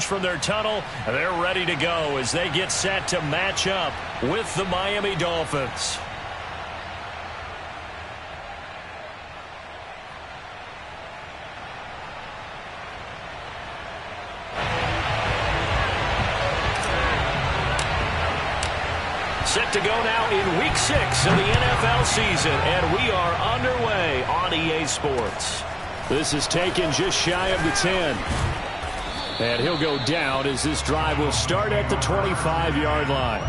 From their tunnel, they're ready to go as they get set to match up with the Miami Dolphins. Set to go now in Week 6 of the NFL season, and we are underway on EA Sports. This is taken just shy of the 10. And he'll go down as this drive will start at the 25-yard line.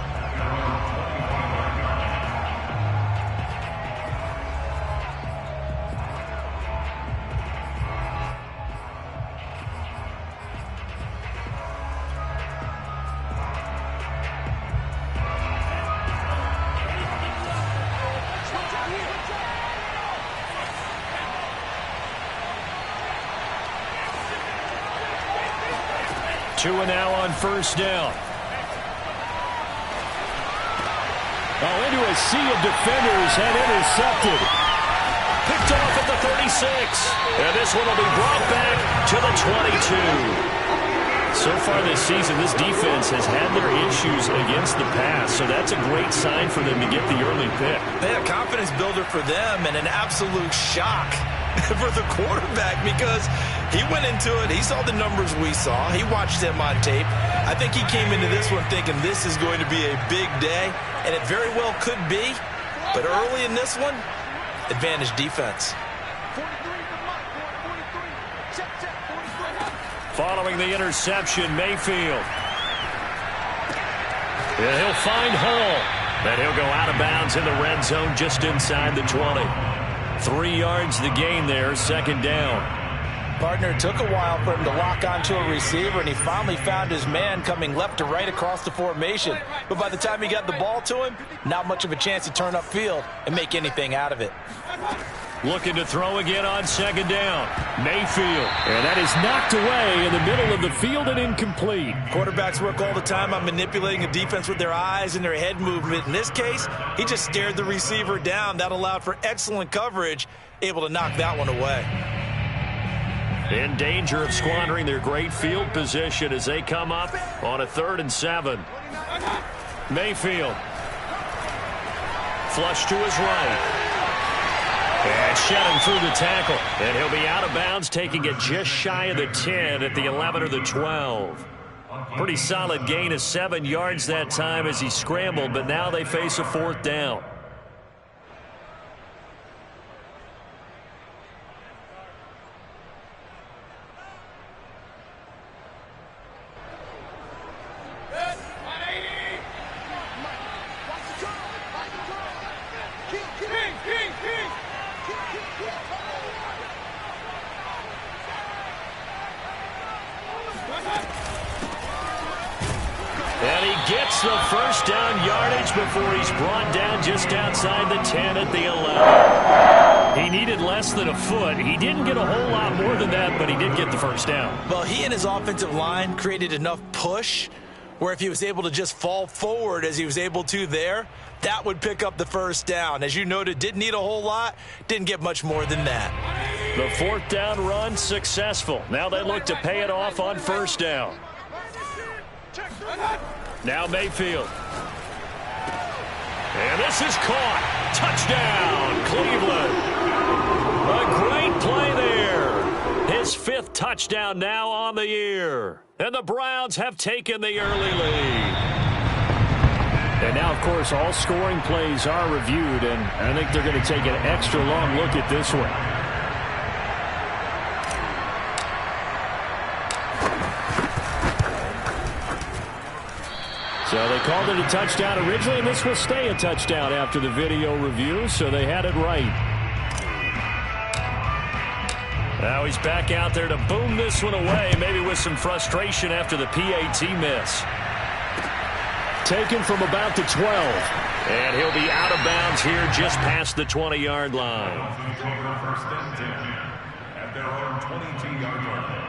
Two and now on first down. Oh, into a sea of defenders and intercepted. Picked off at the 36. And this one will be brought back to the 22. So far this season, this defense has had their issues against the pass. So that's a great sign for them to get the early pick. Yeah, confidence builder for them and an absolute shock for the quarterback because he went into it. He saw the numbers we saw. He watched them on tape. I think he came into this one thinking this is going to be a big day, and it very well could be. But early in this one, advantage defense. Following the interception, Mayfield. And he'll find Hall. And he'll go out of bounds in the red zone just inside the 20. 3 yards the gain there, second down. Partner, it took a while for him to lock onto a receiver, and he finally found his man coming left to right across the formation. But by the time he got the ball to him, not much of a chance to turn upfield and make anything out of it. Looking to throw again on second down. Mayfield. And that is knocked away in the middle of the field and incomplete. Quarterbacks work all the time on manipulating a defense with their eyes and their head movement. In this case, he just stared the receiver down. That allowed for excellent coverage, able to knock that one away. In danger of squandering their great field position as they come up on a 3rd and 7. Mayfield. Flush to his right. And shedding through the tackle. And he'll be out of bounds, taking it just shy of the 10 at the 11 or the 12. Pretty solid gain of 7 yards that time as he scrambled, but now they face a 4th down. And he gets the first down yardage before he's brought down just outside the 10 at the 11. He needed less than a foot. He didn't get a whole lot more than that, but he did get the first down. Well, he and his offensive line created enough push where if he was able to just fall forward as he was able to there, that would pick up the first down. As you noted, didn't need a whole lot, didn't get much more than that. The 4th down run successful. Now they look to pay it off on first down. Now Mayfield. And this is caught. Touchdown, Cleveland. A great play there. His 5th touchdown now on the year. And the Browns have taken the early lead. And now, of course, all scoring plays are reviewed, and I think they're going to take an extra long look at this one. So they called it a touchdown originally, and this will stay a touchdown after the video review, so they had it right. Now he's back out there to boom this one away, maybe with some frustration after the PAT miss. Taken from about the 12. And he'll be out of bounds here just past the 20-yard line. At their own 22-yard line.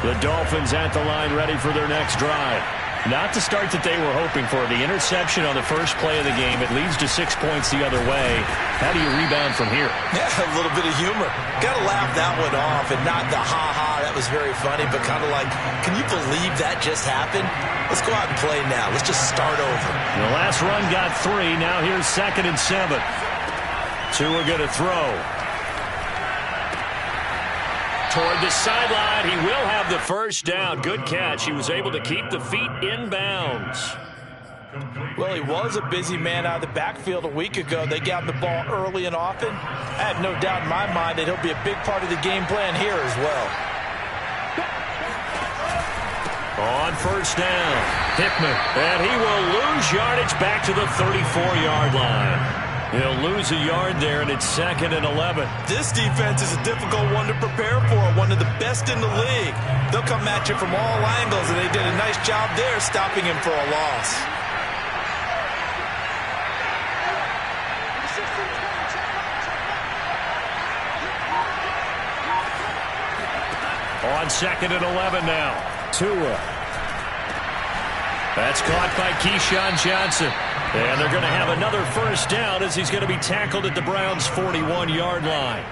The Dolphins at the line ready for their next drive. Not the start that they were hoping for. The interception on the first play of the game. It leads to 6 points the other way. How do you rebound from here? Yeah, a little bit of humor. Got to laugh that one off and not the ha-ha. That was very funny, but kind of like, can you believe that just happened? Let's go out and play now. Let's just start over. The last run got 3. Now here's 2nd and 7. Tua going to throw. Toward the sideline, he will have the first down. Good catch. He was able to keep the feet in bounds. Well, he was a busy man out of the backfield a week ago. They got him the ball early and often. I have no doubt in my mind that he'll be a big part of the game plan here as well. On first down, Hickman, and he will lose yardage back to the 34-yard line. He'll lose a yard there, and it's 2nd and 11. This defense is a difficult one to prepare for, one of the best in the league. They'll come at you from all angles, and they did a nice job there stopping him for a loss. On 2nd and 11 now, Tua. That's caught by Keyshawn Johnson. And they're going to have another first down as he's going to be tackled at the Browns' 41-yard line.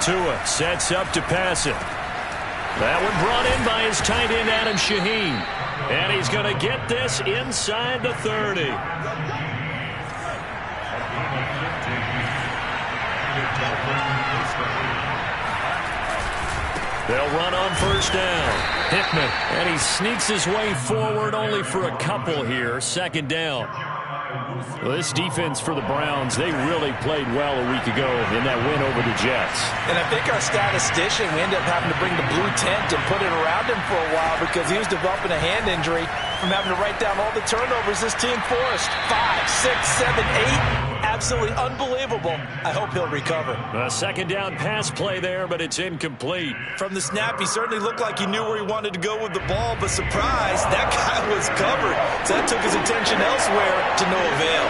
Tua sets up to pass it. That one brought in by his tight end, Adam Shaheen. And he's going to get this inside the 30. They'll run on first down. Hickman, and he sneaks his way forward only for a couple here. 2nd down. Well, this defense for the Browns, they really played well a week ago in that win over the Jets. And I think our statistician, we ended up having to bring the blue tent and put it around him for a while because he was developing a hand injury from having to write down all the turnovers this team forced. 5, 6, 7, 8. Absolutely unbelievable. I hope he'll recover. A 2nd down pass play there, but it's incomplete. From the snap, he certainly looked like he knew where he wanted to go with the ball, but surprise, that guy was covered. So that took his attention elsewhere to no avail.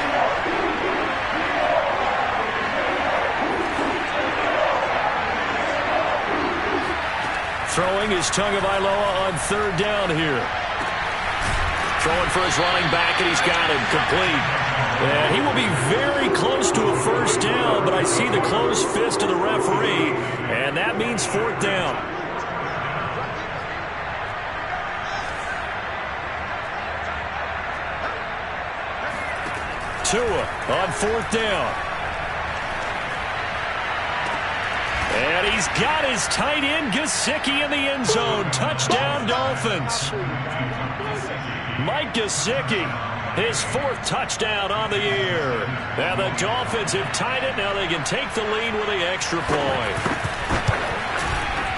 Throwing is Tagovailoa on 3rd down here. Throwing for his running back, and he's got him complete. And he will be very close to a first down, but I see the closed fist of the referee, and that means 4th down. Tua on 4th down. And he's got his tight end, Gesicki, in the end zone. Touchdown, Dolphins. Mike Gesicki, his 4th touchdown on the year. And the Dolphins have tied it. Now they can take the lead with the extra point.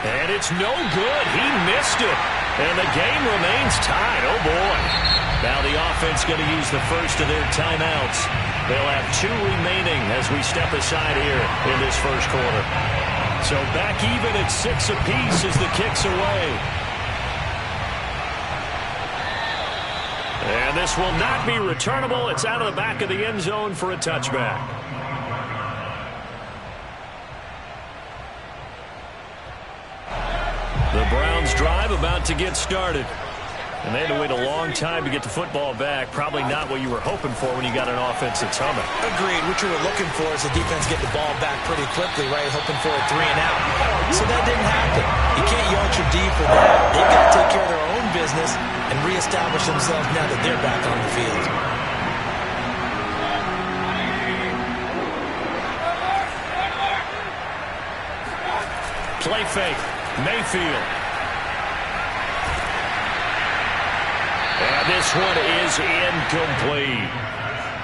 And it's no good. He missed it. And the game remains tied. Oh, boy. Now the offense going to use the first of their timeouts. They'll have 2 remaining as we step aside here in this first quarter. So back even at 6 apiece as the kick's away. And this will not be returnable. It's out of the back of the end zone for a touchback. The Browns drive about to get started. And they had to wait a long time to get the football back. Probably not what you were hoping for when you got an offense that's humming. Agreed. What you were looking for is the defense get the ball back pretty quickly, right? Hoping for a 3 and out. So that didn't happen. You can't yard your D for that. They've got to take care of their own business and reestablish themselves now that they're back on the field. Play fake. Mayfield. And this one is incomplete.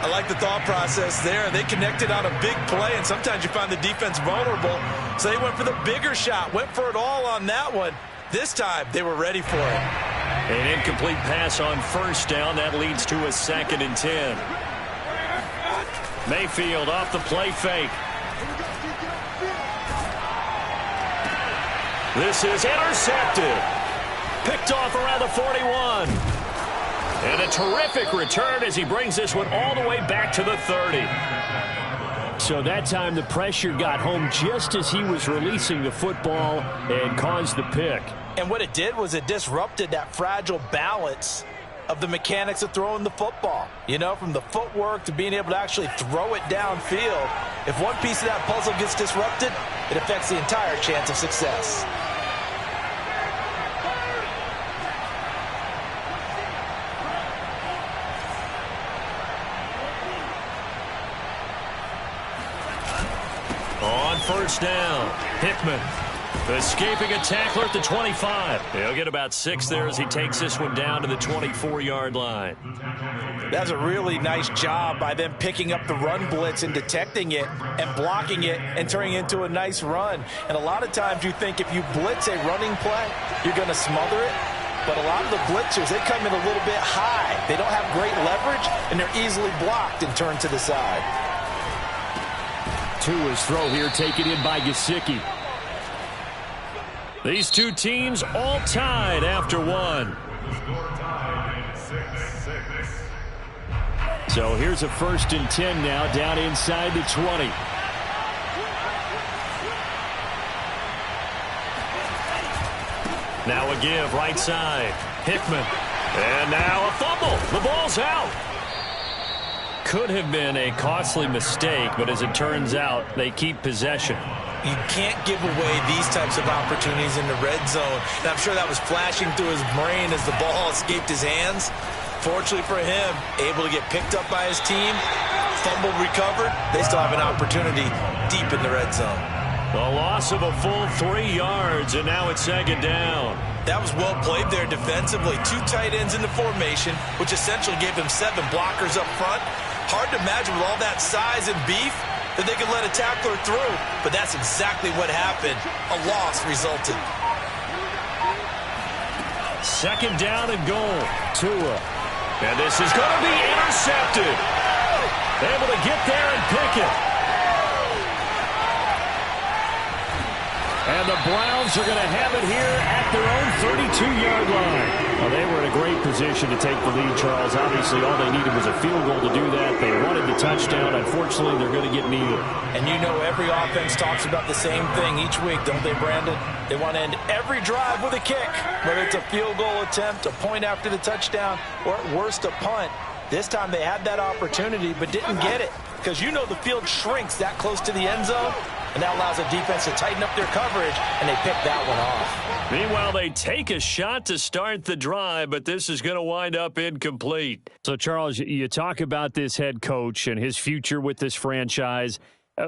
I like the thought process there. They connected on a big play, and sometimes you find the defense vulnerable. So they went for the bigger shot, went for it all on that one. This time, they were ready for it. An incomplete pass on first down. That leads to a 2nd and 10. Mayfield off the play fake. This is intercepted. Picked off around the 41. And a terrific return as he brings this one all the way back to the 30. So that time the pressure got home just as he was releasing the football and caused the pick. And what it did was it disrupted that fragile balance of the mechanics of throwing the football. You know, from the footwork to being able to actually throw it downfield. If one piece of that puzzle gets disrupted, it affects the entire chance of success. On first down, Hickman escaping a tackler at the 25. He'll get about 6 there as he takes this one down to the 24-yard line. That's a really nice job by them picking up the run blitz and detecting it and blocking it and turning it into a nice run. And a lot of times you think if you blitz a running play, you're going to smother it. But a lot of the blitzers, they come in a little bit high. They don't have great leverage, and they're easily blocked and turned to the side. Tua's throw here taken in by Gesicki. These two teams all tied after one. So here's a 1st and 10 now down inside the 20. Now a give right side. Hickman. And now a fumble. The ball's out. Could have been a costly mistake, but as it turns out, they keep possession. You can't give away these types of opportunities in the red zone. And I'm sure that was flashing through his brain as the ball escaped his hands. Fortunately for him, able to get picked up by his team, fumbled, recovered. They still have an opportunity deep in the red zone. A loss of a full 3 yards, and now it's 2nd down. That was well played there defensively. 2 tight ends in the formation, which essentially gave them 7 blockers up front. Hard to imagine with all that size and beef that they could let a tackler through, but that's exactly what happened. A loss resulted. 2nd down and goal. Tua. And this is going to be intercepted. Able to get there and pick it. And the Browns are going to have it here at their own 32-yard line. Well, they were in a great position to take the lead, Charles. Obviously, all they needed was a field goal to do that. They wanted the touchdown. Unfortunately, they're going to get neither. And you know every offense talks about the same thing each week, don't they, Brandon? They want to end every drive with a kick, whether it's a field goal attempt, a point after the touchdown, or at worst, a punt. This time they had that opportunity but didn't get it because you know the field shrinks that close to the end zone. And that allows the defense to tighten up their coverage, and they pick that one off. Meanwhile, they take a shot to start the drive, but this is going to wind up incomplete. So, Charles, you talk about this head coach and his future with this franchise.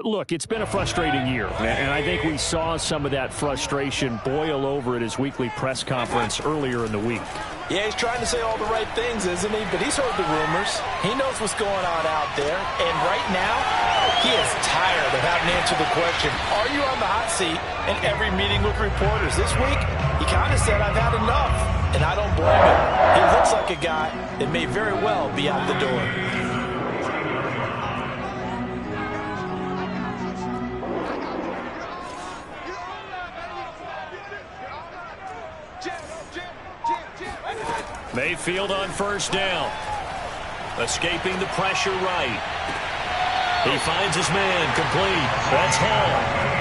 Look, it's been a frustrating year, and I think we saw some of that frustration boil over at his weekly press conference earlier in the week. Yeah, he's trying to say all the right things, isn't he? But he's heard the rumors. He knows what's going on out there. And right now, he is tired of having to answer the question, are you on the hot seat in every meeting with reporters? This week, he kind of said, I've had enough. And I don't blame him. He looks like a guy that may very well be out the door. Mayfield on first down. Escaping the pressure right. He finds his man complete. That's Hall.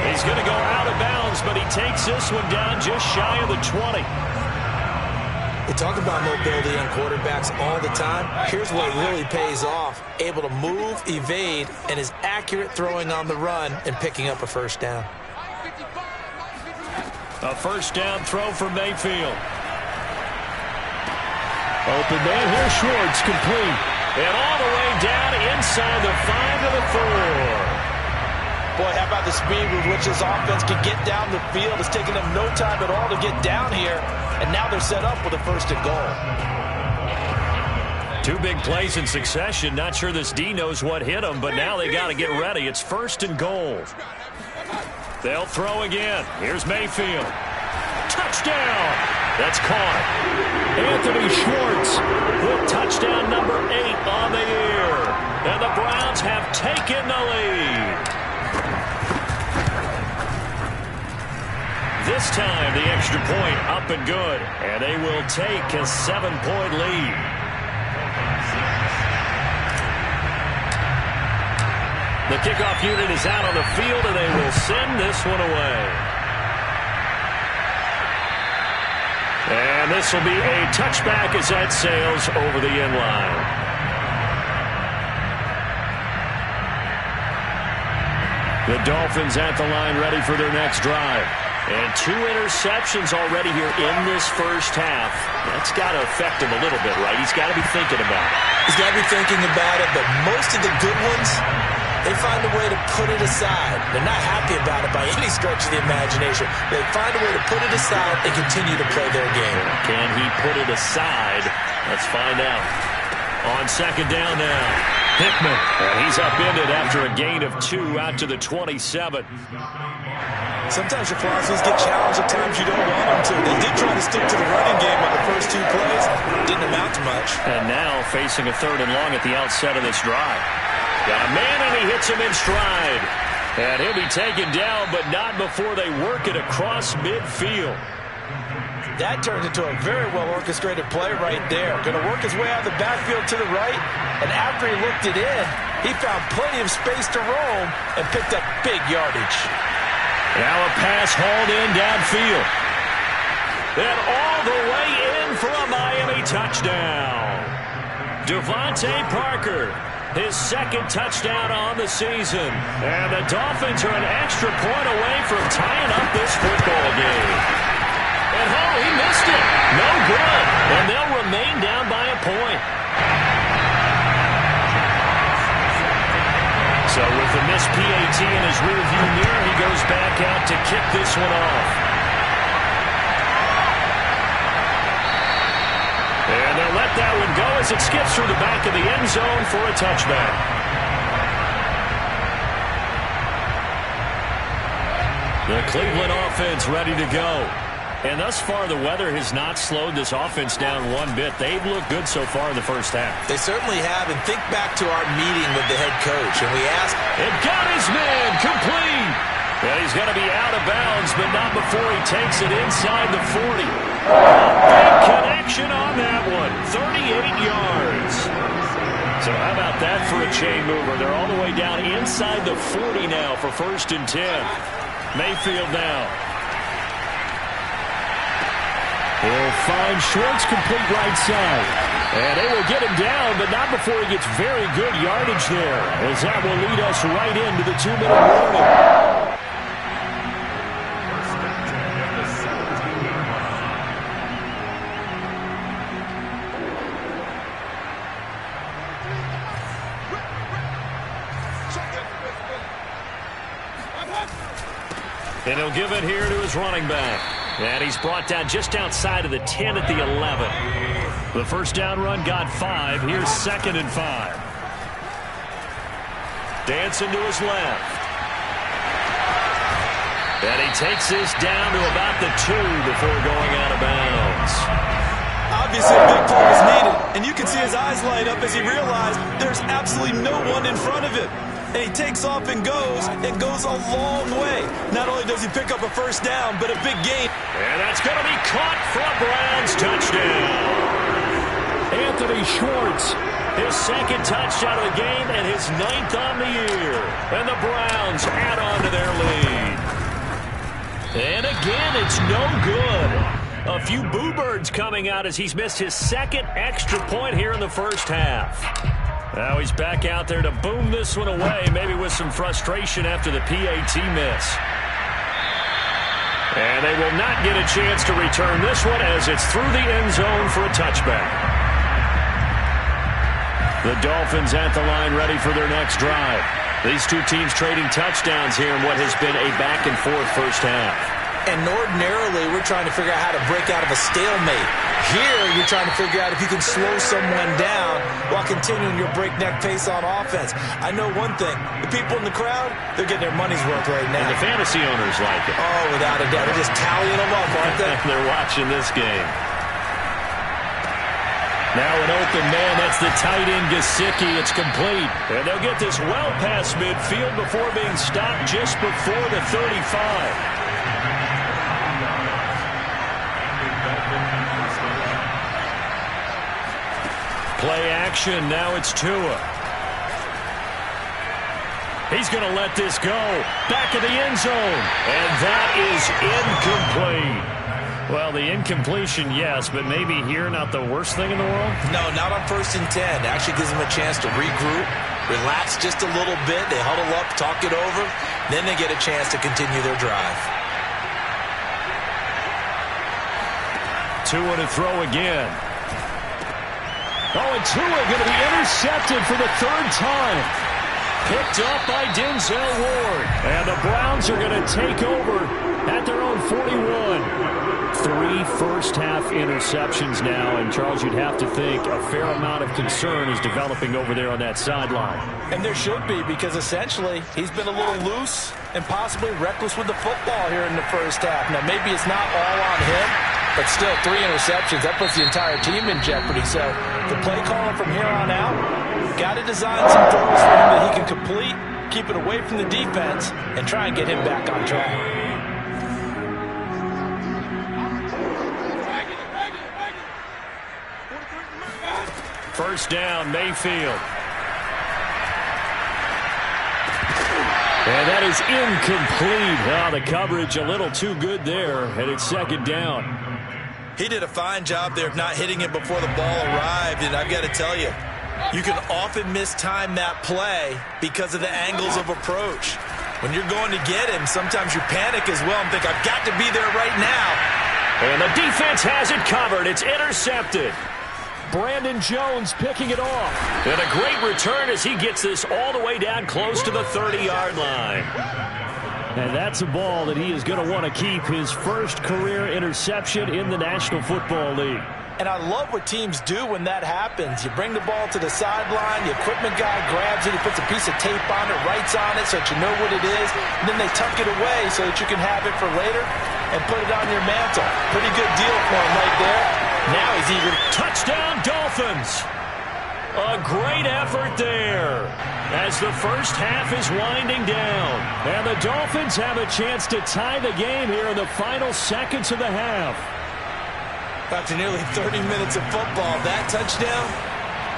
He's going to go out of bounds, but he takes this one down just shy of the 20. We talk about mobility on quarterbacks all the time. Here's what really pays off. Able to move, evade, and is accurate throwing on the run and picking up a first down. A first down throw for Mayfield. Open man here, Schwartz, complete. And all the way down inside the 5 to the 4. Boy, how about the speed with which this offense can get down the field? It's taken them no time at all to get down here. And now they're set up with a 1st and goal. 2 big plays in succession. Not sure this D knows what hit them, but now they got to get ready. It's 1st and goal. They'll throw again. Here's Mayfield. Touchdown! That's caught. Anthony Schwartz with touchdown number 8 on the year. And the Browns have taken the lead. This time, the extra point up and good. And they will take a 7-point lead. The kickoff unit is out on the field, and they will send this one away. And this will be a touchback as that sails over the end line. The Dolphins at the line ready for their next drive. And 2 interceptions already here in this first half. That's got to affect him a little bit, right? He's got to be thinking about it. He's got to be thinking about it, but most of the good ones, they find a way to put it aside. They're not happy about it by any stretch of the imagination. They find a way to put it aside and continue to play their game. Can he put it aside? Let's find out. On second down now, Hickman. And he's upended after a gain of 2 out to the 27. Sometimes your philosophies get challenged at times you don't want them to. They did try to stick to the running game on the first 2 plays. Didn't amount to much. And now facing a 3rd and long at the outset of this drive. Got a man, and he hits him in stride. And he'll be taken down, but not before they work it across midfield. That turned into a very well-orchestrated play right there. Going to work his way out of the backfield to the right, and after he looked it in, he found plenty of space to roam and picked up big yardage. Now a pass hauled in downfield. And all the way in for a Miami touchdown. Devontae Parker, his 2nd touchdown on the season. And the Dolphins are an extra point away from tying up this football game. And oh, he missed it. No good. And they'll remain down by a point. So with the missed PAT in his rearview mirror, he goes back out to kick this one off. And they'll let that one go as it skips through the back of the end zone for a touchback. The Cleveland offense ready to go. And thus far, the weather has not slowed this offense down one bit. They've looked good so far in the first half. They certainly have. And think back to our meeting with the head coach. And we asked... It got his man complete. And he's going to be out of bounds, but not before he takes it inside the 40. Big connection on that one. 38 yards. So how about that for a chain mover? They're all the way down inside the 40 now for 1st and 10. Mayfield now. He'll find Schwartz complete right side. And they will get him down, but not before he gets very good yardage there, as that will lead us right into the 2-minute warning. And he'll give it here to his running back. And he's brought down just outside of the 10 at the 11. The first down run got 5. Here's 2nd and 5. Dancing to his left. And he takes this down to about the 2 before going out of bounds. Obviously, a big play was needed. And you can see his eyes light up as he realized there's absolutely no one in front of him. And he takes off and goes a long way. Not only does he pick up a first down, but a big gain. And that's going to be caught for a Browns touchdown. Anthony Schwartz, his 2nd touchdown of the game and his 9th on the year. And the Browns add on to their lead. And again, it's no good. A few boo birds coming out as he's missed his 2nd extra point here in the first half. Now he's back out there to boom this one away, maybe with some frustration after the PAT miss. And they will not get a chance to return this one as it's through the end zone for a touchback. The Dolphins at the line ready for their next drive. These 2 teams trading touchdowns here in what has been a back-and-forth first half. And ordinarily, we're trying to figure out how to break out of a stalemate. Here, you're trying to figure out if you can slow someone down while continuing your breakneck pace on offense. I know one thing. The people in the crowd, they're getting their money's worth right now. And the fantasy owners like it. Oh, without a doubt. They're just tallying them up, aren't they? They're watching this game. Now an open man. That's the tight end, Gesicki. It's complete. And they'll get this well past midfield before being stopped just before the 35. Play action. Now it's Tua. He's going to let this go. Back of the end zone. And that is incomplete. Well, the incompletion, yes, but maybe here not the worst thing in the world? No, not on 1st and 10. Actually gives them a chance to regroup, relax just a little bit. They huddle up, talk it over. Then they get a chance to continue their drive. Tua to throw again. Oh, and Tua going to be intercepted for the 3rd time. Picked up by Denzel Ward. And the Browns are going to take over at their own 41. 3 first-half interceptions now. And, Charles, you'd have to think a fair amount of concern is developing over there on that sideline. And there should be, because essentially he's been a little loose and possibly reckless with the football here in the first half. Now, maybe it's not all on him, but still 3 interceptions. That puts the entire team in jeopardy. So the play calling from here on out, got to design some throws for him that he can complete, keep it away from the defense, and try and get him back on track. First down, Mayfield. And that is incomplete. Oh, the coverage a little too good there, and it's 2nd down. He did a fine job there of not hitting it before the ball arrived, and I've got to tell you, you can often mistime that play because of the angles of approach. When you're going to get him, sometimes you panic as well and think, I've got to be there right now. And the defense has it covered. It's intercepted. Brandon Jones picking it off. And a great return as he gets this all the way down close to the 30-yard line. And that's a ball that he is going to want to keep, his first career interception in the National Football League. And I love what teams do when that happens. You bring the ball to the sideline, the equipment guy grabs it, he puts a piece of tape on it, writes on it so that you know what it is, and then they tuck it away so that you can have it for later and put it on your mantle. Pretty good deal for him right there. Now he's even. Touchdown, Dolphins! A great effort there as the first half is winding down. And the Dolphins have a chance to tie the game here in the final seconds of the half. After nearly 30 minutes of football, that touchdown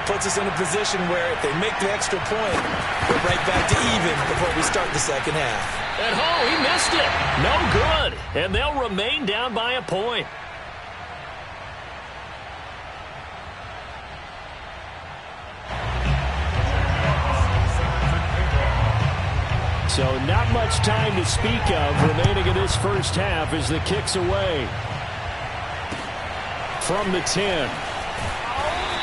puts us in a position where if they make the extra point, we're right back to even before we start the second half. And he missed it. No good. And they'll remain down by a point. So not much time to speak of remaining in this first half as the kick's away. From the 10.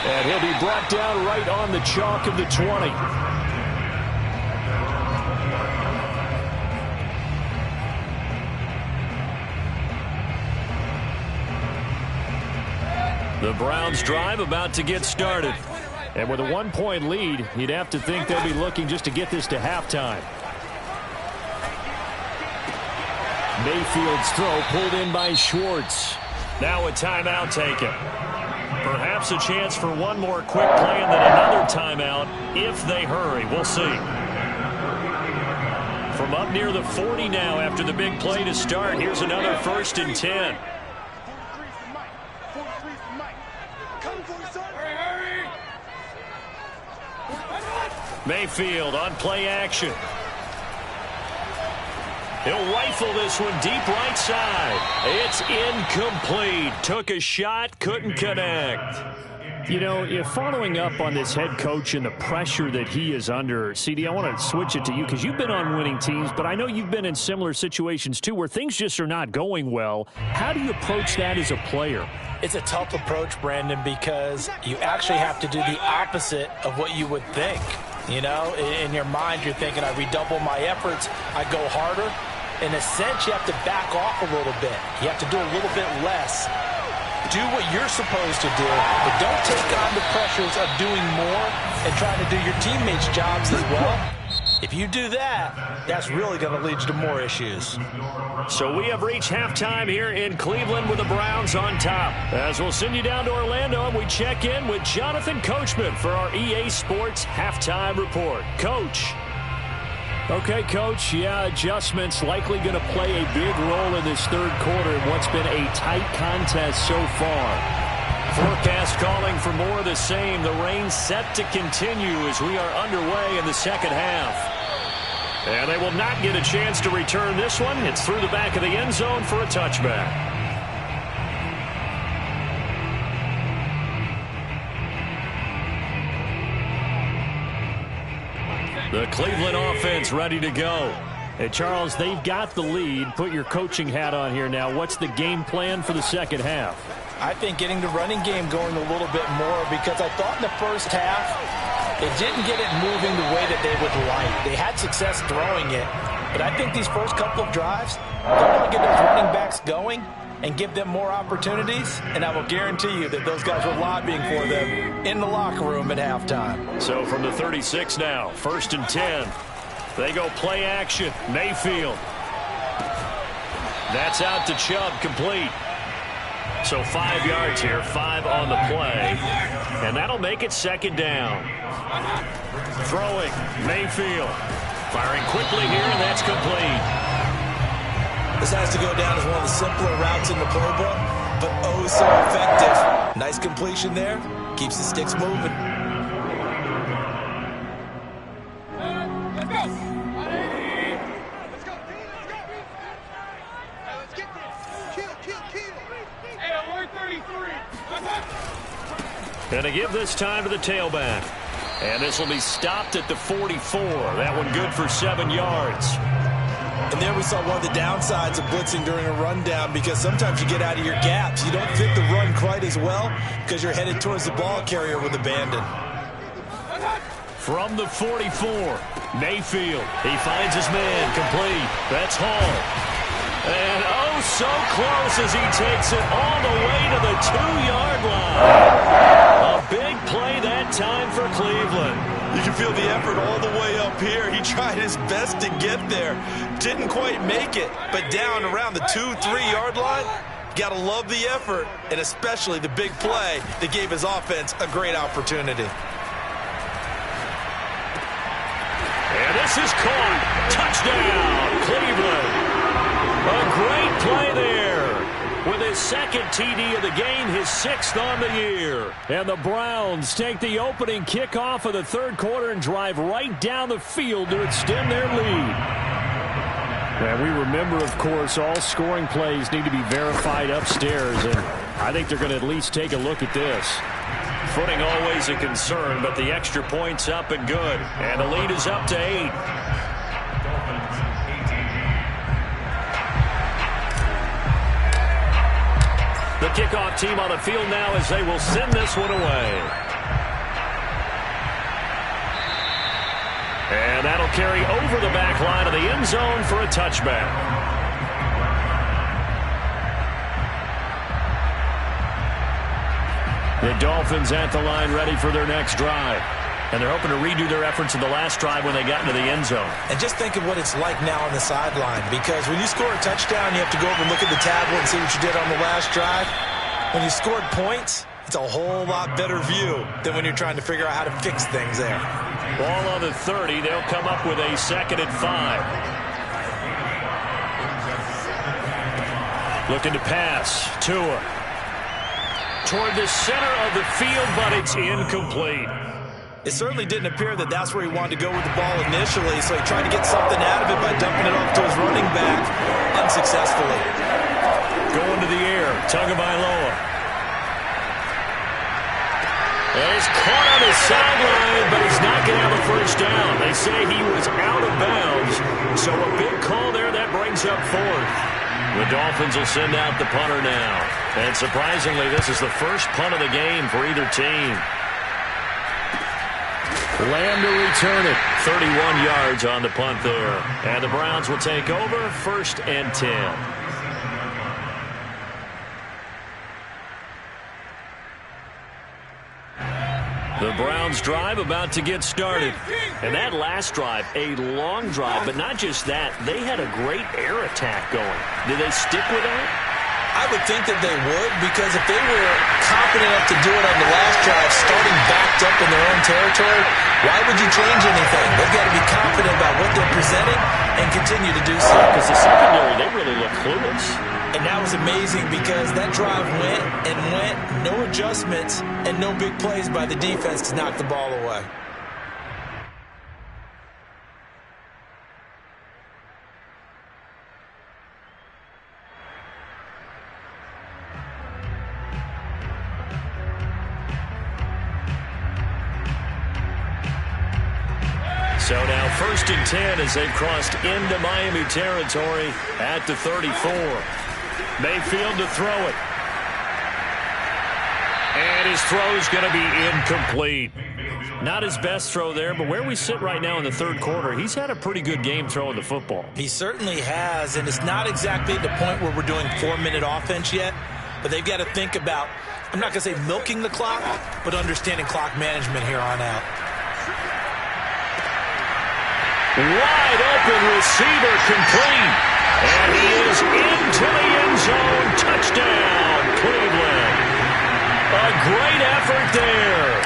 And he'll be brought down right on the chalk of the 20. The Browns drive about to get started. And with a 1-point lead, you'd have to think they'll be looking just to get this to halftime. Mayfield's throw pulled in by Schwartz. Now a timeout taken. Perhaps a chance for one more quick play and then another timeout if they hurry. We'll see. From up near the 40 now after the big play to start, here's another 1st and 10. Mayfield on play action. He'll rifle this one deep right side. It's incomplete. Took a shot, couldn't connect. You know, following up on this head coach and the pressure that he is under, CD, I want to switch it to you because you've been on winning teams, but I know you've been in similar situations too where things just are not going well. How do you approach that as a player? It's a tough approach, Brandon, because you actually have to do the opposite of what you would think. You know, in your mind, you're thinking, I redouble my efforts, I go harder. In a sense, you have to back off a little bit. You have to do a little bit less. Do what you're supposed to do, but don't take on the pressures of doing more and trying to do your teammates' jobs as well. If you do that, that's really going to lead you to more issues. So we have reached halftime here in Cleveland with the Browns on top. As we'll send you down to Orlando and we check in with Jonathan Coachman for our EA Sports Halftime Report. Coach. Okay, Coach, adjustments likely going to play a big role in this third quarter in what's been a tight contest so far. Forecast calling for more of the same. The rain set to continue as we are underway in the second half. And they will not get a chance to return this one. It's through the back of the end zone for a touchback. The Cleveland offense ready to go. Hey, Charles, they've got the lead. Put your coaching hat on here now. What's the game plan for the second half? I think getting the running game going a little bit more, because I thought in the first half they didn't get it moving the way that they would like. They had success throwing it, but I think these first couple of drives, they want to get those running backs going and give them more opportunities, and I will guarantee you that those guys were lobbying for them in the locker room at halftime. So from the 36 now, 1st and 10. They go play action. Mayfield. That's out to Chubb, complete. So 5 yards here, 5 on the play. And that'll make it 2nd down. Throwing, Mayfield. Firing quickly here, and that's complete. This has to go down as one of the simpler routes in the playbook, but oh so effective. Nice completion there. Keeps the sticks moving. And to give this time to the tailback. And this will be stopped at the 44. That one good for 7 yards. And there we saw one of the downsides of blitzing during a rundown, because sometimes you get out of your gaps. You don't fit the run quite as well because you're headed towards the ball carrier with abandon. From the 44, Mayfield. He finds his man, complete. That's Hall. And oh, so close as he takes it all the way to the 2-yard line. A big play that time for Cleveland. You can feel the effort all the way up here. He tried his best to get there. Didn't quite make it, but down around the 2-3-yard line, got to love the effort, and especially the big play that gave his offense a great opportunity. And this is caught. Touchdown, Cleveland. A great play there. With his 2nd TD of the game, his 6th on the year. And the Browns take the opening kickoff of the 3rd quarter and drive right down the field to extend their lead. And we remember, of course, all scoring plays need to be verified upstairs, and I think they're going to at least take a look at this. Footing always a concern, but the extra point's up and good. And the lead is up to 8. The kickoff team on the field now as they will send this one away. And that'll carry over the back line of the end zone for a touchback. The Dolphins at the line ready for their next drive. And they're hoping to redo their efforts in the last drive when they got into the end zone. And just think of what it's like now on the sideline, because when you score a touchdown, you have to go over and look at the tablet and see what you did on the last drive. When you scored points, it's a whole lot better view than when you're trying to figure out how to fix things there. Ball on the 30. They'll come up with a 2nd and 5. Looking to pass. Tua. Toward the center of the field, but it's incomplete. It certainly didn't appear that that's where he wanted to go with the ball initially, so he tried to get something out of it by dumping it off to his running back unsuccessfully. Going to the air, Tagovailoa. And he's caught on his sideline, but he's not going to have a first down. They say he was out of bounds, so a big call there that brings up 4th. The Dolphins will send out the punter now. And surprisingly, this is the first punt of the game for either team. Lamb to return it. 31 yards on the punt there. And the Browns will take over, 1st and 10. The Browns drive about to get started. And that last drive, a long drive, but not just that. They had a great air attack going. Did they stick with that? I would think that they would, because if they were confident enough to do it on the last drive, starting backed up in their own territory, why would you change anything? They've got to be confident about what they're presenting and continue to do so. Because the secondary, they really look clueless. And that was amazing, because that drive went and went, no adjustments, and no big plays by the defense to knock the ball away. So now 1st and 10 as they've crossed into Miami territory at the 34. Mayfield to throw it. And his throw is going to be incomplete. Not his best throw there, but where we sit right now in the third quarter, he's had a pretty good game throwing the football. He certainly has, and it's not exactly at the point where we're doing 4-minute offense yet, but they've got to think about, I'm not going to say milking the clock, but understanding clock management here on out. Wide open receiver complete. And he is into the end zone. Touchdown, Cleveland. A great effort there.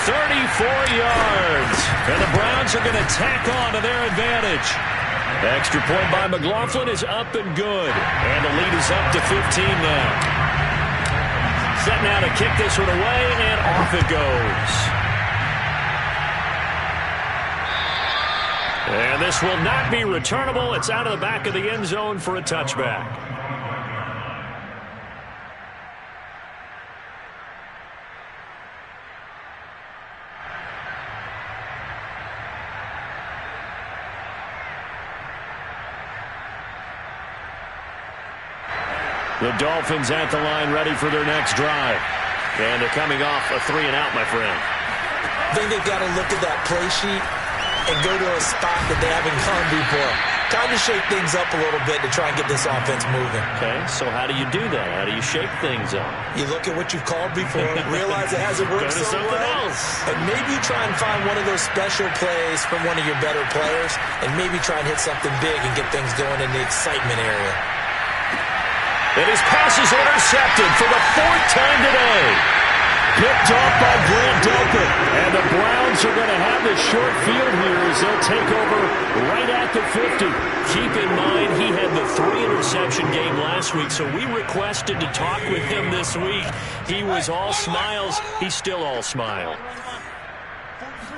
34 yards. And the Browns are going to tack on to their advantage. The extra point by McLaughlin is up and good. And the lead is up to 15 now. Set now to kick this one away, and off it goes. And this will not be returnable. It's out of the back of the end zone for a touchback. The Dolphins at the line ready for their next drive. And they're coming off a 3-and-out, my friend. I think they've got to look at that play sheet and go to a spot that they haven't gone before. Time to shake things up a little bit to try and get this offense moving. Okay, so how do you do that? How do you shake things up? You look at what you've called before, realize it hasn't worked Go to so something well, else. and maybe you try and find one of those special plays from one of your better players, and maybe try and hit something big and get things going in the excitement area. And his pass is intercepted for the 4th time today. Picked off by Grant Delpit. And the Browns are going to have this short field here as they'll take over right at the 50. Keep in mind, he had the 3-interception game last week, so we requested to talk with him this week. He was all smiles. He's still all smile.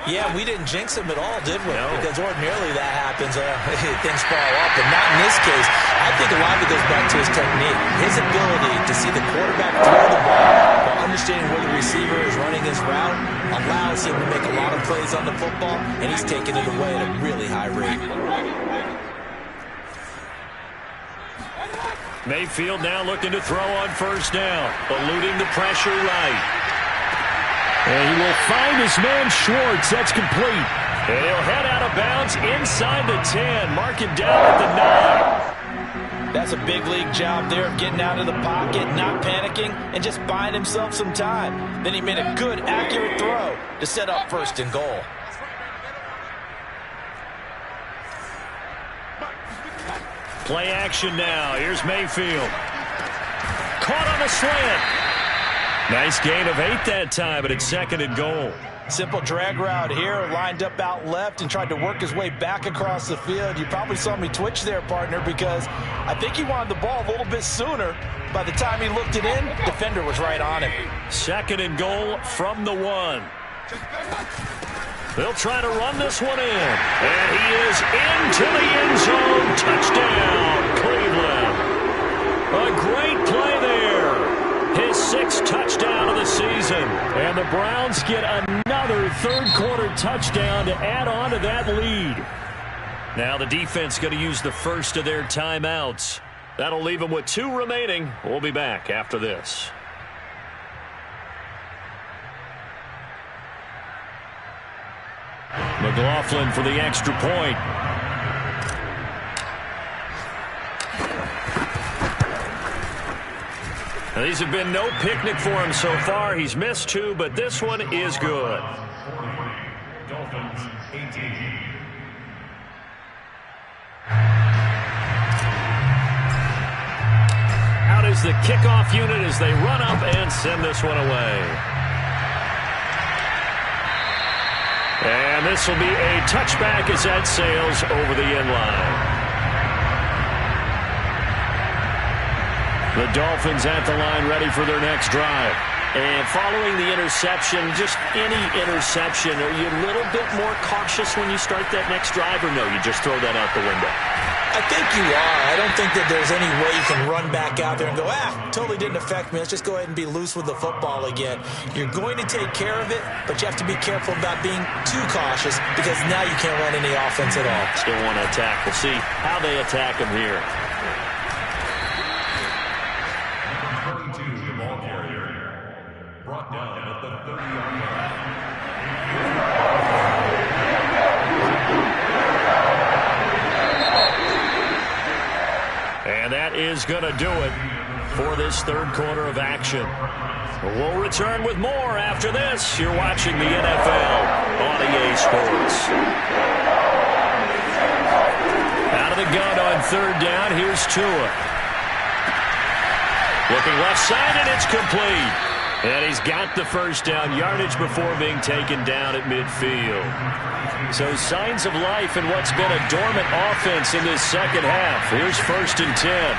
Yeah, we didn't jinx him at all, did we? No. Because ordinarily that happens. Things fall off, but not in this case. I think a lot of it goes back to his technique. His ability to see the quarterback throw the ball while understanding where the receiver is running his route allows him to make a lot of plays on the football, and he's taking it away at a really high rate. Mayfield now looking to throw on 1st down, eluding the pressure right. And he will find his man Schwartz. That's complete. And he'll head out of bounds inside the 10. Mark him down at the 9. That's a big league job there of getting out of the pocket, not panicking, and just buying himself some time. Then he made a good, accurate throw to set up 1st and goal. Play action now. Here's Mayfield. Caught on a slant. Nice gain of 8 that time, but it's 2nd and goal. Simple drag route here, lined up out left and tried to work his way back across the field. You probably saw me twitch there, partner, because I think he wanted the ball a little bit sooner. By the time he looked it in, defender was right on him. 2nd and goal from the 1. They'll try to run this one in. And he is into the end zone. Touchdown, Cleveland. A great play there. His 6th touchdown of the season. And the Browns get another third-quarter touchdown to add on to that lead. Now the defense going to use the first of their timeouts. That'll leave them with 2 remaining. We'll be back after this. McLaughlin for the extra point. Now, these have been no picnic for him so far. He's missed 2, but this one is good. Dolphins 18. Out is the kickoff unit as they run up and send this one away. And this will be a touchback as that sails over the end line. The Dolphins at the line ready for their next drive. And following the interception, just any interception, are you a little bit more cautious when you start that next drive, or no, you just throw that out the window? I think you are. I don't think that there's any way you can run back out there and go, totally didn't affect me. Let's just go ahead and be loose with the football again. You're going to take care of it, but you have to be careful about being too cautious because now you can't run any offense at all. Still want to attack. We'll see how they attack him here. Number 32, the ball carrier, brought down at the 30-yard line. And that is going to do it for this third quarter of action. We'll return with more after this. You're watching the NFL on EA Sports. Out of the gun on third down, here's Tua. Looking left side, and it's complete. And he's got the first down yardage before being taken down at midfield. So signs of life in what's been a dormant offense in this second half. Here's 1st and 10.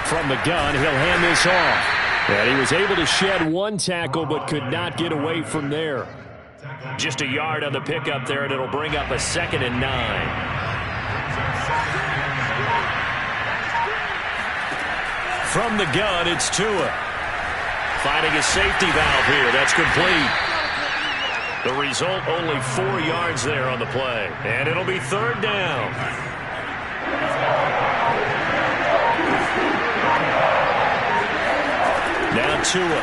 From the gun, he'll hand this off. And he was able to shed one tackle but could not get away from there. Just a yard on the pickup there, and it'll bring up a 2nd and 9. From the gun, it's Tua. Finding a safety valve here. That's complete. The result, only 4 yards there on the play. And it'll be third down. Now Tua.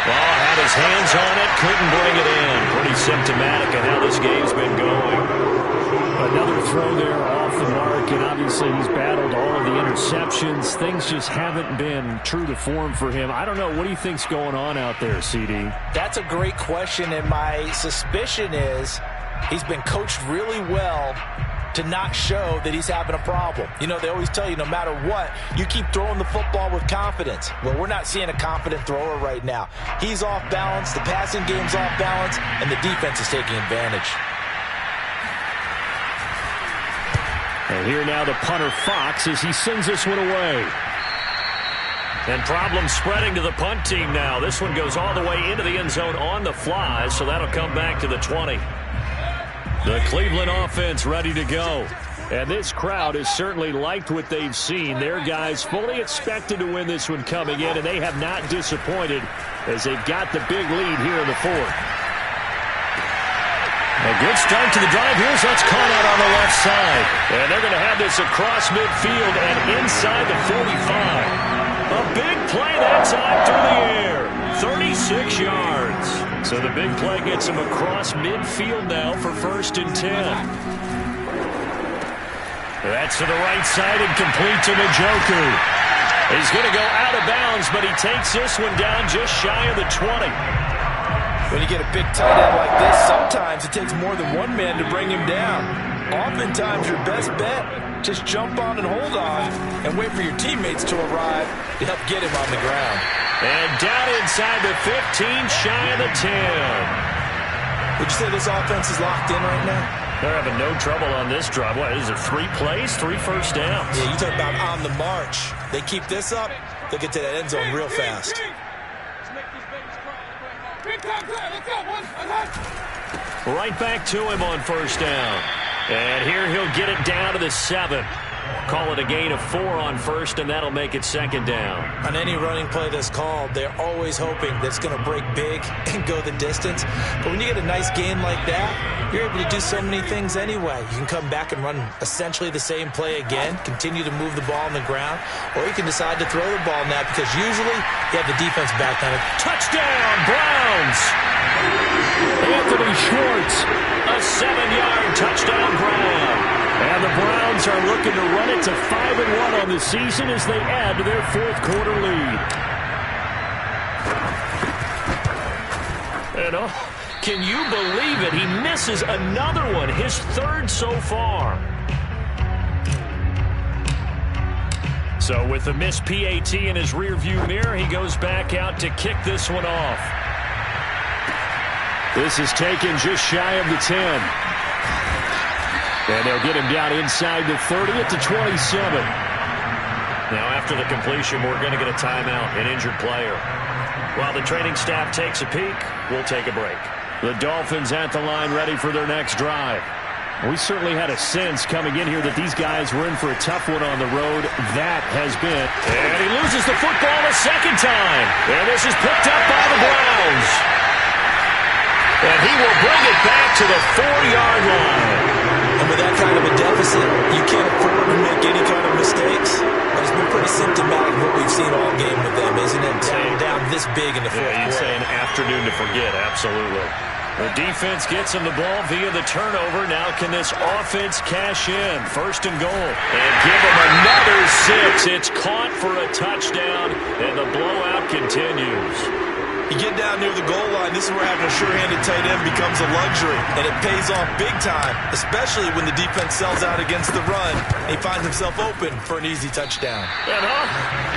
Oh, had his hands on it, couldn't bring it in. Pretty symptomatic of how this game's been going. Another throw there off the mark, and obviously he's battled all of the interceptions. Things just haven't been true to form for him. I don't know. What do you think's going on out there, CD? That's a great question, and my suspicion is he's been coached really well to not show that he's having a problem. You know, they always tell you no matter what, you keep throwing the football with confidence. Well, we're not seeing a confident thrower right now. He's off balance, the passing game's off balance, and the defense is taking advantage. And here now the punter Fox as he sends this one away. And problems spreading to the punt team now. This one goes all the way into the end zone on the fly, so that'll come back to the 20. The Cleveland offense ready to go. And this crowd has certainly liked what they've seen. Their guys fully expected to win this one coming in, and they have not disappointed as they've got the big lead here in the fourth. A good start to the drive. Here's what's caught out on the left side. And they're going to have this across midfield and inside the 45. A big play that time through the air. 36 yards. So the big play gets him across midfield now for 1st and 10. That's to the right side and complete to Njoku. He's going to go out of bounds, but he takes this one down just shy of the 20. When you get a big tight end like this, sometimes it takes more than one man to bring him down. Oftentimes, your best bet, just jump on and hold on and wait for your teammates to arrive to help get him on the ground. And down inside the 15, shy of the 10. Would you say this offense is locked in right now? They're having no trouble on this drive. What, is it 3 plays, 3 first downs? Yeah, you talk about on the march. They keep this up, they'll get to that end zone real fast. Right back to him on 1st down. And here he'll get it down to the 7. Call it a gain of 4 on 1st, and that'll make it 2nd down. On any running play that's called, they're always hoping that it's going to break big and go the distance. But when you get a nice gain like that, you're able to do so many things anyway. You can come back and run essentially the same play again, continue to move the ball on the ground, or you can decide to throw the ball now because usually you have the defense back on it. Touchdown, Browns! Anthony Schwartz, a 7-yard touchdown grab. And the Browns are looking to run it to 5-1 on the season as they add to their 4th quarter lead. And oh, can you believe it? He misses another one, his 3rd so far. So with the missed PAT in his rearview mirror, he goes back out to kick this one off. This is taken just shy of the 10. And they'll get him down inside the 30 at the 27. Now after the completion, we're going to get a timeout, an injured player. While the training staff takes a peek, we'll take a break. The Dolphins at the line ready for their next drive. We certainly had a sense coming in here that these guys were in for a tough one on the road. That has been. And he loses the football a second time. And this is picked up by the Browns. And he will bring it back to the 4-yard line. And with that kind of a deficit, you can't afford to make any kind of mistakes. But it's been pretty symptomatic of what we've seen all game with them, isn't it? Down this big in the fourth quarter. You'd say an afternoon to forget, absolutely. The defense gets him the ball via the turnover. Now can this offense cash in? First and goal. And give him another 6. It's caught for a touchdown, and the blowout continues. You get down near the goal line, this is where having a sure-handed tight end becomes a luxury, and it pays off big time, especially when the defense sells out against the run. And he finds himself open for an easy touchdown.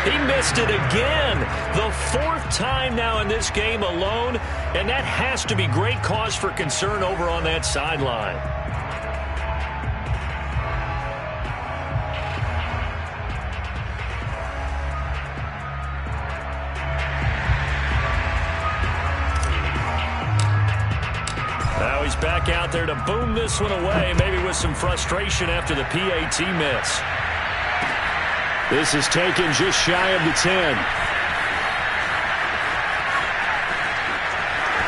And he missed it again. The 4th time now in this game alone, and that has to be great cause for concern over on that sideline. Now he's back out there to boom this one away, maybe with some frustration after the PAT miss. This is taken just shy of the 10.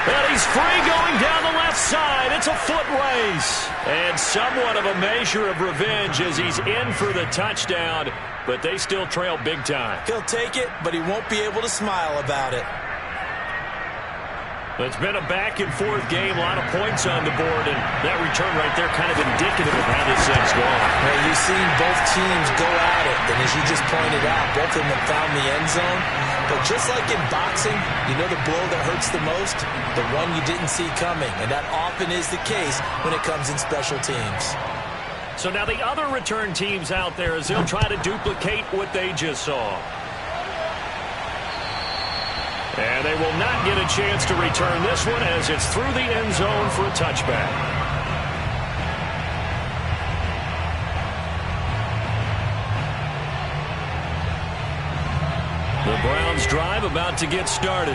And he's free going down the left side. It's a foot race. And somewhat of a measure of revenge as he's in for the touchdown, but they still trail big time. He'll take it, but he won't be able to smile about it. It's been a back-and-forth game, a lot of points on the board, and that return right there kind of indicative of how this thing's going. Well, you've seen both teams go at it, and as you just pointed out, both of them have found the end zone. But just like in boxing, you know the blow that hurts the most? The one you didn't see coming, and that often is the case when it comes in special teams. So now the other return teams out there as they'll try to duplicate what they just saw. And they will not get a chance to return this one as it's through the end zone for a touchback. The Browns drive about to get started.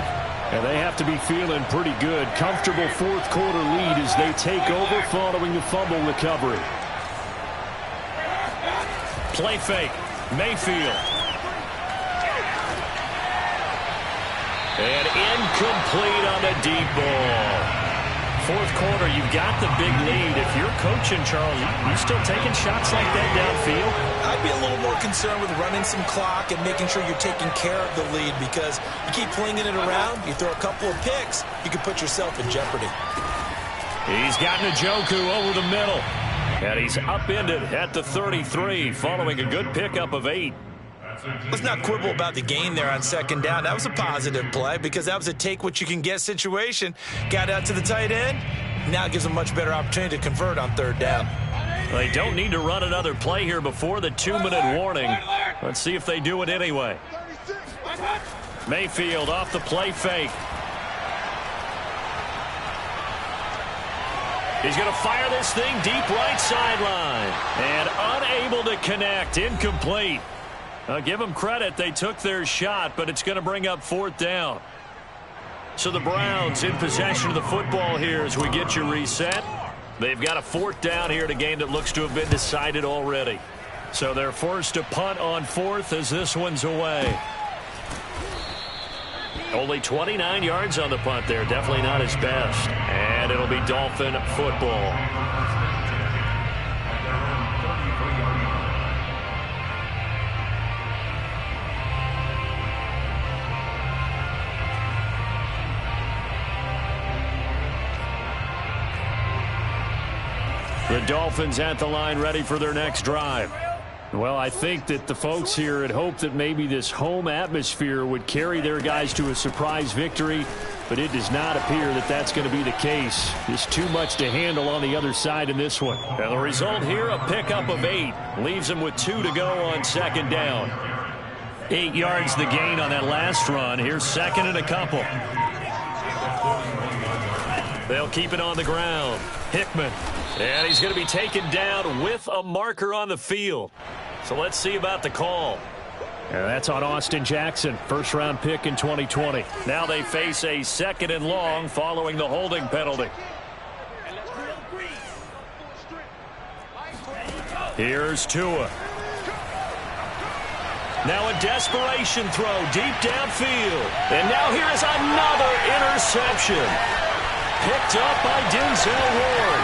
And they have to be feeling pretty good. Comfortable fourth quarter lead as they take over following the fumble recovery. Play fake. Mayfield. And incomplete on the deep ball. Fourth quarter, you've got the big lead. If you're coaching, Charles, you still taking shots like that downfield? I'd be a little more concerned with running some clock and making sure you're taking care of the lead, because you keep flinging it around, you throw a couple of picks, you can put yourself in jeopardy. He's got Njoku over the middle. And he's upended at the 33 following a good pickup of 8. Let's not quibble about the gain there on second down. That was a positive play because that was a take-what-you-can-get situation. Got out to the tight end. Now it gives them a much better opportunity to convert on third down. They don't need to run another play here before the 2-minute warning. Let's see if they do it anyway. Mayfield off the play fake. He's going to fire this thing deep right sideline. And unable to connect. Incomplete. I'll give them credit. They took their shot, but it's going to bring up fourth down. So the Browns in possession of the football here as we get you reset. They've got a fourth down here in a game that looks to have been decided already. So they're forced to punt on fourth as this one's away. Only 29 yards on the punt there. Definitely not his best. And it'll be Dolphin football. The Dolphins at the line ready for their next drive. Well, I think that the folks here had hoped that maybe this home atmosphere would carry their guys to a surprise victory, but it does not appear that that's going to be the case. Just too much to handle on the other side in this one. And the result here, a pickup of 8. Leaves them with 2 to go on second down. 8 yards the gain on that last run. Here's second and a couple. They'll keep it on the ground. Hickman. And he's going to be taken down with a marker on the field. So let's see about the call. And that's on Austin Jackson, first-round pick in 2020. Now they face a 2nd and long following the holding penalty. Here's Tua. Now a desperation throw deep downfield. And now here is another interception. Picked up by Denzel Ward.